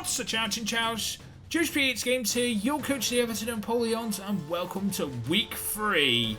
What's the Chow Chinchows JoesphGames here, your coach of the Everton Empoleons, and welcome to week 3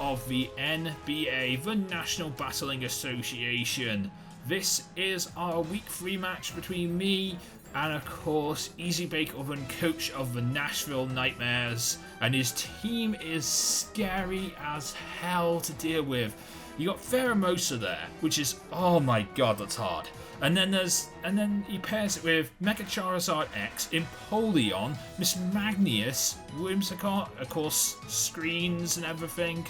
of the NBA, the National Battling Association. This is our week 3 match between me and, of course, Easy Bake Oven, coach of the Nashville Nightmares, and his team is scary as hell to deal with. You got Thundurus there, which is, oh my god, that's hard. And then he pairs it with Mega Charizard X, Empoleon, Miss Magnius, Whimsicott, of course, screens and everything.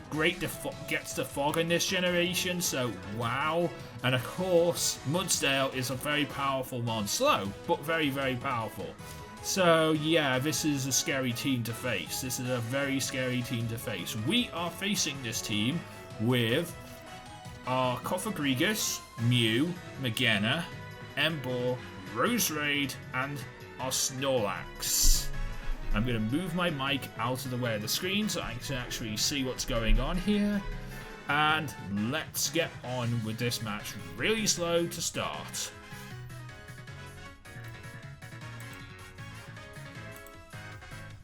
Great gets the fog in this generation, so wow. And of course, Mudsdale is a very powerful mon. Slow, but very, very powerful. So yeah, this is a scary team to face. This is a very scary team to face. We are facing this team with our Cofagrigus, Mew, Magena, Emboar, Roserade, and our Snorlax. I'm going to move my mic out of the way of the screen so I can actually see what's going on here. And let's get on with this match really slow to start.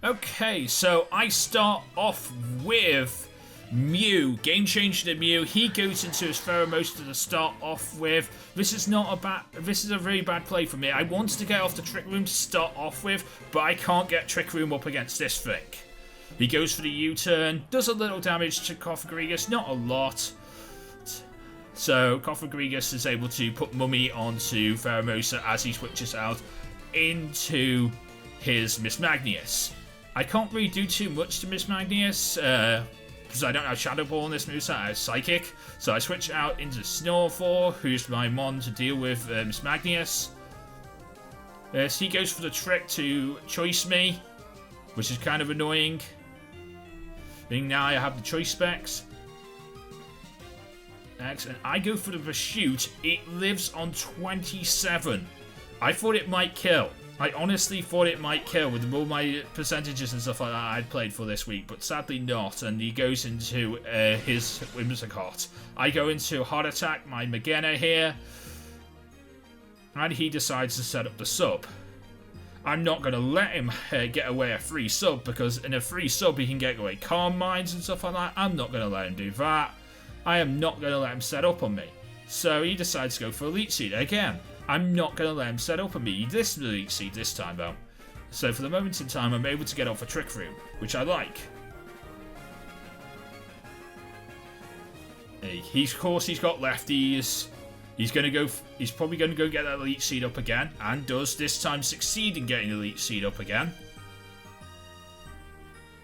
Okay, so I start off with Mew, game changer to Mew. He goes into his Thundurus to start off with. This is a very bad play for me. I wanted to get off the Trick Room to start off with, but I can't get Trick Room up against this thing. He goes for the U-turn, does a little damage to Cofagrigus, not a lot. So Cofagrigus is able to put Mummy onto Thundurus as he switches out into his Miss Magnius. I can't really do too much to Miss Magnius, because I don't have Shadow Ball in this moveset, I have Psychic. So I switch out into Snorlax, who's my mon to deal with Miss Magnius. So he goes for the trick to Choice Me, which is kind of annoying. Being now I have the Choice Specs. Excellent. I go for the Pursuit. It lives on 27. I thought it might kill. I honestly thought it might kill with all my percentages and stuff like that I'd played for this week, but sadly not, and he goes into his Whimsicott. I go into Heart Attack, my Magena here, and he decides to set up the sub. I'm not going to let him get away a free sub, because in a free sub he can get away Calm Minds and stuff like that. I'm not going to let him do that. I am not going to let him set up on me. So he decides to go for Elite Seed again. I'm not going to let him set up on me this Elite Seed this time though. So for the moment in time I'm able to get off a Trick Room, which I like. Of course he's got lefties. He's probably going to go get that Elite Seed up again, and does this time succeed in getting the Elite Seed up again.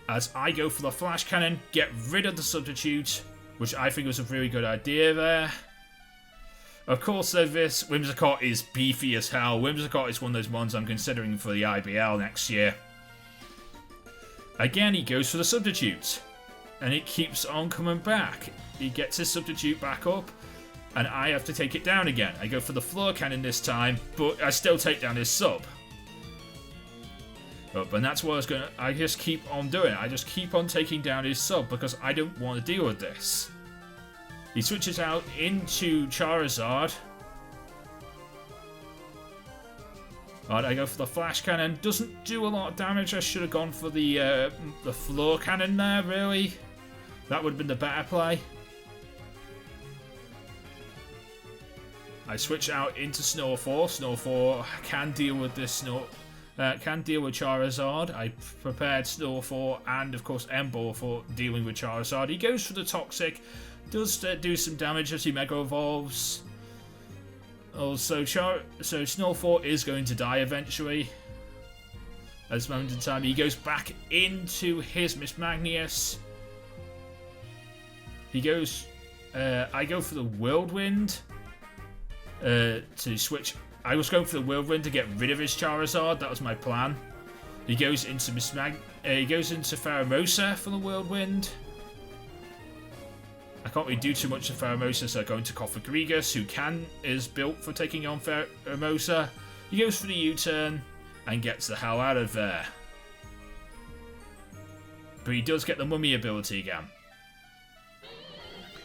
As I go for the Flash Cannon, get rid of the Substitute, which I think was a really good idea there. Of course, this Whimsicott is beefy as hell. Whimsicott is one of those ones I'm considering for the IBL next year. Again, he goes for the Substitute, and it keeps on coming back. He gets his Substitute back up, and I have to take it down again. I go for the Floor Cannon this time, but I still take down his sub. And that's what I just keep on doing. I just keep on taking down his sub because I don't want to deal with this. He switches out into Charizard. Alright, I go for the Flash Cannon. Doesn't do a lot of damage. I should have gone for the Floor Cannon there, really. That would have been the better play. I switch out into Snorlax. Snorlax can deal with this can deal with Charizard. I prepared Snorlax and of course Emboar for dealing with Charizard. He goes for the Toxic. Does do some damage as he Mega Evolves. Also, so Snorlax is going to die eventually. At this moment in time, he goes back into his Miss Magnius. He goes. I go for the Whirlwind to switch. I was going for the Whirlwind to get rid of his Charizard. That was my plan. He goes into he goes into Thundurus for the Whirlwind. I can't really do too much to Thundurus, so I go into Cofagrigus, who is built for taking on Thundurus. He goes for the U-turn and gets the hell out of there. But he does get the Mummy ability again.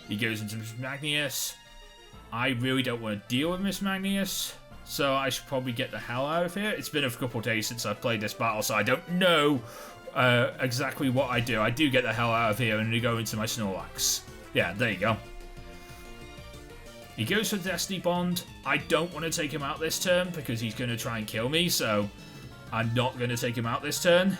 He goes into Miss Magnius. I really don't want to deal with Miss Magnius, So I should probably get the hell out of here. It's been a couple of days since I've played this battle, so I don't know exactly what I do. I do get the hell out of here and we go into my Snorlax. Yeah, there you go. He goes for Destiny Bond. I don't want to take him out this turn because he's going to try and kill me, so I'm not going to take him out this turn.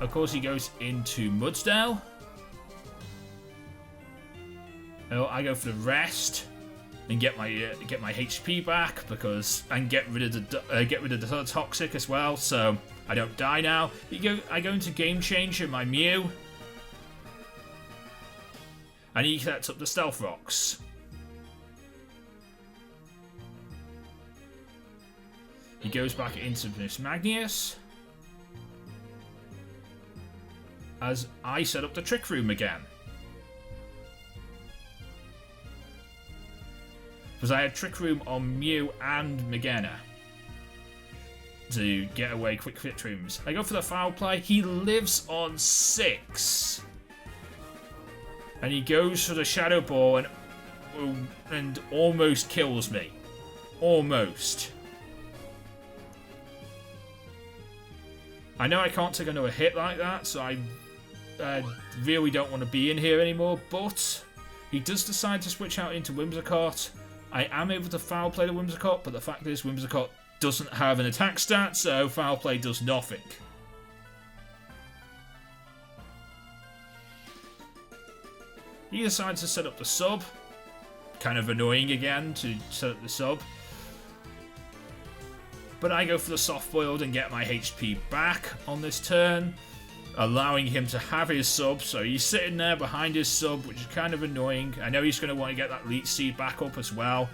Of course, he goes into Mudsdale. Oh, I go for the rest and get my HP back and get rid of the toxic as well, so I don't die now. I go into Game Changer my Mew, and he sets up the Stealth Rocks. He goes back into Miss Magnius as I set up the Trick Room again. Because I had Trick Room on Mew and Magena to get away quick Trick Rooms. I go for the Foul Play. He lives on 6. And he goes for the Shadow Ball and almost kills me. Almost. I know I can't take another hit like that, so I really don't want to be in here anymore, but he does decide to switch out into Whimsicott. I am able to Foul Play the Whimsicott, but the fact is Whimsicott doesn't have an attack stat, so Foul Play does nothing. He decides to set up the sub. Kind of annoying again to set up the sub. But I go for the Soft Boiled and get my HP back on this turn, allowing him to have his sub. So he's sitting there behind his sub, which is kind of annoying. I know he's going to want to get that Leech Seed back up as well.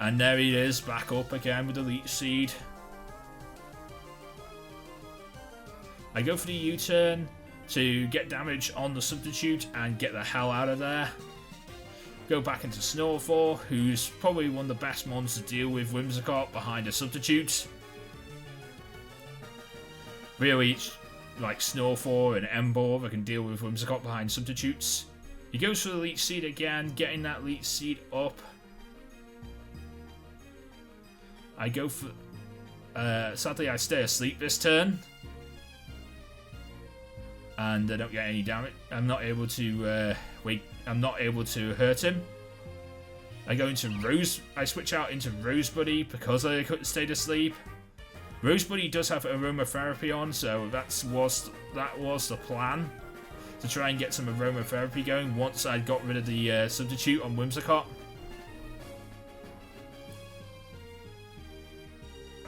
And there he is, back up again with the Leech Seed. I go for the U-turn to get damage on the Substitute and get the hell out of there. Go back into Snorlax, who's probably one of the best mons to deal with Whimsicott behind a Substitute. Really, like Snorlax and Emboar that can deal with Whimsicott behind Substitutes. He goes for the Leech Seed again, getting that Leech Seed up. I go for... sadly, I stay asleep this turn. And I don't get any damage. I'm not able to I'm not able to hurt him. I go into I switch out into Rosebuddy because I couldn't stay asleep. Rosebuddy does have aromatherapy on, so that was the plan, to try and get some aromatherapy going once I got rid of the substitute on Whimsicott.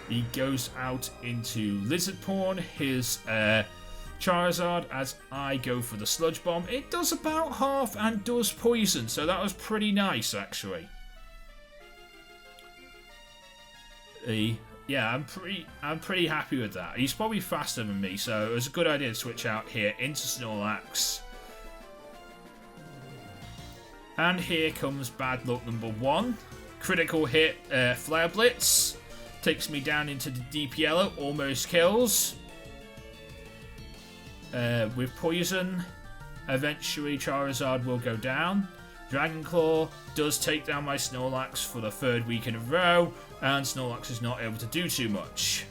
He goes out into Lizardporn, his Charizard, as I go for the Sludge Bomb. It does about half and does poison, so that was pretty nice actually. Yeah, I'm pretty happy with that. He's probably faster than me, so it was a good idea to switch out here into Snorlax. And here comes bad luck number 1. Critical hit, Flare Blitz. Takes me down into the Deep Yellow, almost kills. With poison, eventually Charizard will go down. Dragon Claw does take down my Snorlax for the 3rd week in a row, and Snorlax is not able to do too much,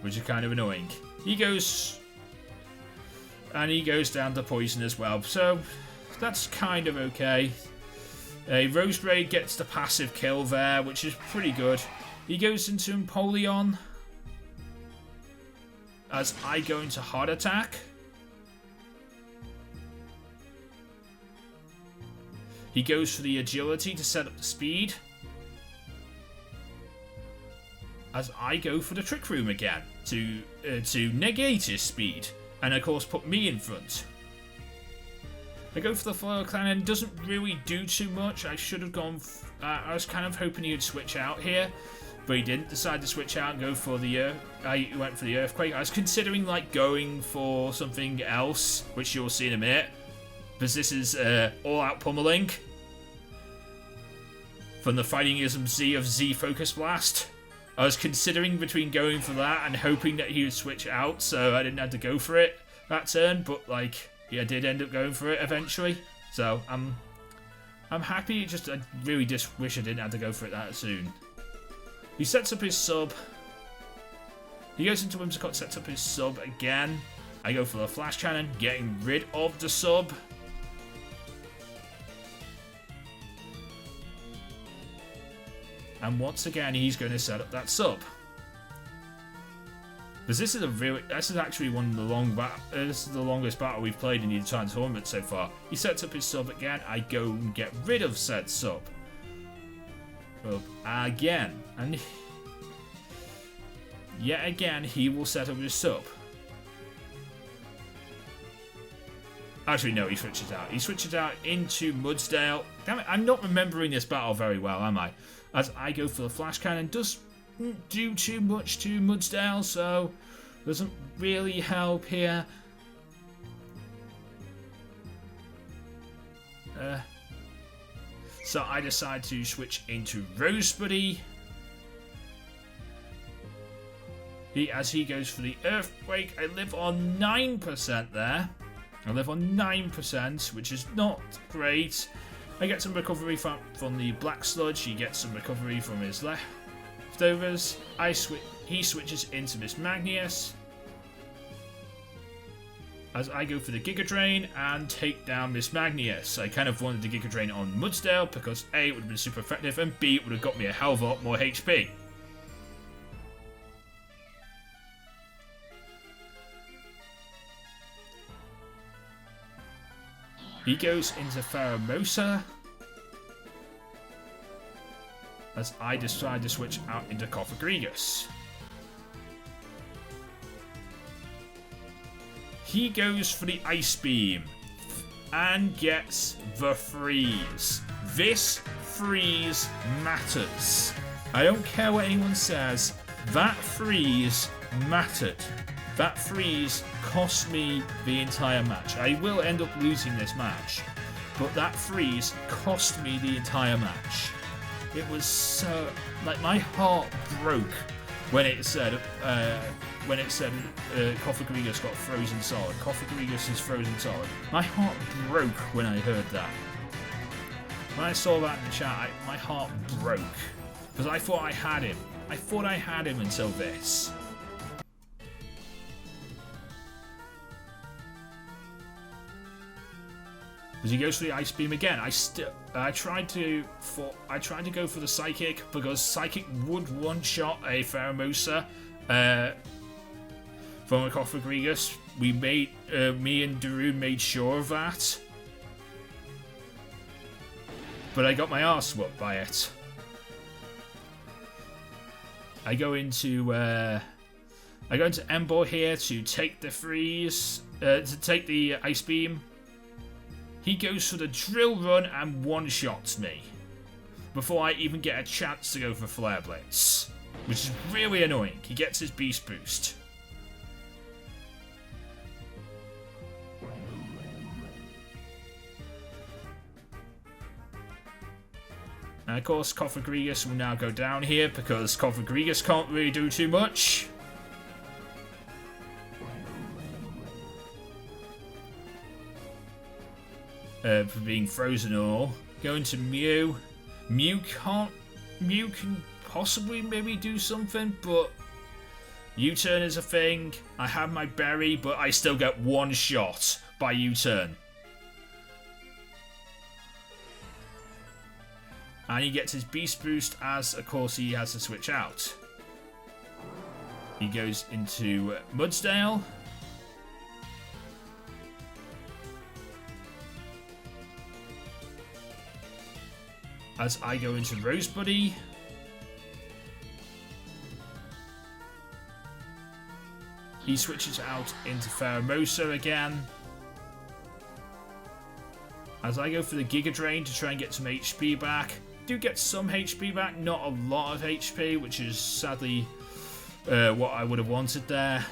which is kind of annoying. He goes down to poison as well, so that's kind of okay. Rosebraid gets the passive kill there, which is pretty good. He goes into Empoleon as I go into Heart Attack. He goes for the Agility to set up the speed, as I go for the Trick Room again to negate his speed and of course put me in front. I go for the Flare Cannon, doesn't really do too much. I should have gone... I was kind of hoping he would switch out here, but he didn't decide to switch out and go for the... I went for the Earthquake. I was considering like going for something else, which you'll see in a minute, because this is all-out pummeling from the Fightingism Z of Z Focus Blast. I was considering between going for that and hoping that he would switch out, so I didn't have to go for it that turn, but like... I did end up going for it eventually. So I'm happy. Just I really just wish I didn't have to go for it that soon. He sets up his sub. He goes into Whimsicott, sets up his sub again. I go for the flash cannon, getting rid of the sub. And once again, he's going to set up that sub. Because this is actually one of the this is the longest battle we've played in the entire tournament so far. He sets up his sub again. I go and get rid of said sub. Well, again, and yet again, he will set up his sub. Actually, no, he switches out. He switches out into Mudsdale. Damn it, I'm not remembering this battle very well, am I? As I go for the flash cannon, doesn't do too much to Mudsdale, so doesn't really help here. So I decide to switch into Rosebuddy. As he goes for the Earthquake, I live on 9% there. I live on 9%, which is not great. I get some recovery from the Black Sludge. He gets some recovery from his leftovers. He switches into Miss Magnius. As I go for the Giga Drain and take down Miss Magnius. I kind of wanted the Giga Drain on Mudsdale because A, it would have been super effective, and B, it would have got me a hell of a lot more HP. He goes into Pheromosa. As I decide to switch out into Cofagrigus. He goes for the Ice Beam and gets the Freeze. This freeze matters. I don't care what anyone says, that freeze mattered. That freeze cost me the entire match. I will end up losing this match, but that freeze cost me the entire match. It was so, like, my heart broke when it said Cofagrigus got frozen solid. Cofagrigus is frozen solid. My heart broke when I heard that. When I saw that in the chat, my heart broke because I thought I had him. I thought I had him until this. As he goes for the Ice Beam again, I tried to go for the Psychic because Psychic would one-shot a Pheromosa from a Cofagrigus. Me and Darude made sure of that, but I got my arse whooped by it. I go into Ember here to take the freeze, to take the Ice Beam. He goes for the Drill Run and one-shots me before I even get a chance to go for Flare Blitz, which is really annoying. He gets his Beast Boost. And of course, Cofagrigus will now go down here because Cofagrigus can't really do too much. For being frozen or going to Mew. Mew can possibly maybe do something, but U-turn is a thing. I have my berry, but I still get one shot by U-turn. And he gets his Beast Boost as, of course, he has to switch out. He goes into Mudsdale. As I go into Rosebuddy. He switches out into Pheromosa again. As I go for the Giga Drain to try and get some HP back. Do get some HP back, not a lot of HP, which is sadly what I would have wanted there.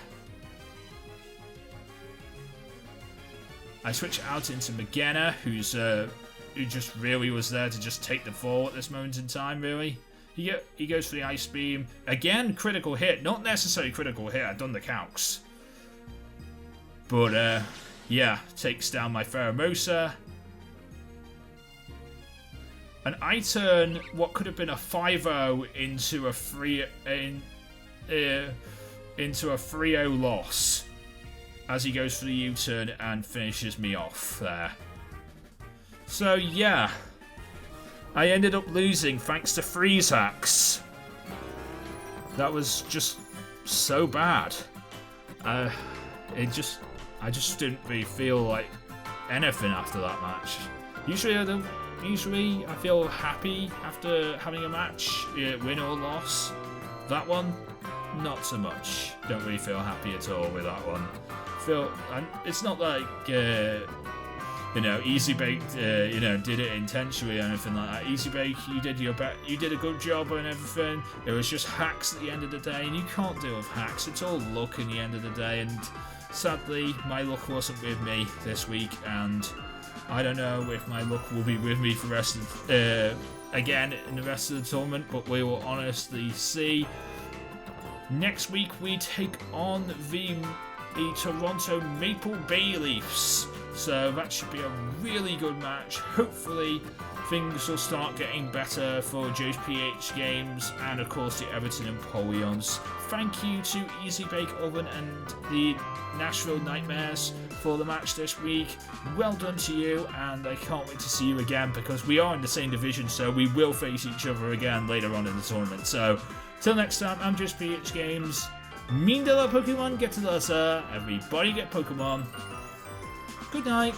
I switch out into Magena, who just really was there to just take the fall at this moment in time, really. He goes for the Ice Beam. Again, critical hit. Not necessarily critical hit, I've done the calcs. But yeah, takes down my Pheromosa. And I turn what could have been a 5-0 into a 3-0 loss as he goes for the U-turn and finishes me off there. So yeah, I ended up losing thanks to freeze hacks. That was just so bad. I just didn't really feel like anything after that match. Usually I feel happy after having a match, win or loss. That one, not so much. Don't really feel happy at all with that one. And it's not like Easy Bake did it intentionally or anything like that. Easy Bake, you did a good job and everything. It was just hacks at the end of the day, and you can't deal with hacks. It's all luck in the end of the day, and sadly my luck wasn't with me this week, and I don't know if my luck will be with me for the rest of again in the rest of the tournament, but we will honestly see. Next week we take on the Toronto Maple Bayleefs, so that should be a really good match. Hopefully things will start getting better for JoesphGames and of course the Everton Empoleons. Thank you to Easy Bake Oven and the Nashville Nightmares for the match this week. Well done to you, and I can't wait to see you again because we are in the same division, so we will face each other again later on in the tournament. So till next time, I'm JoesphGames. Mean de la Pokemon, get to the everybody get Pokemon. Good night.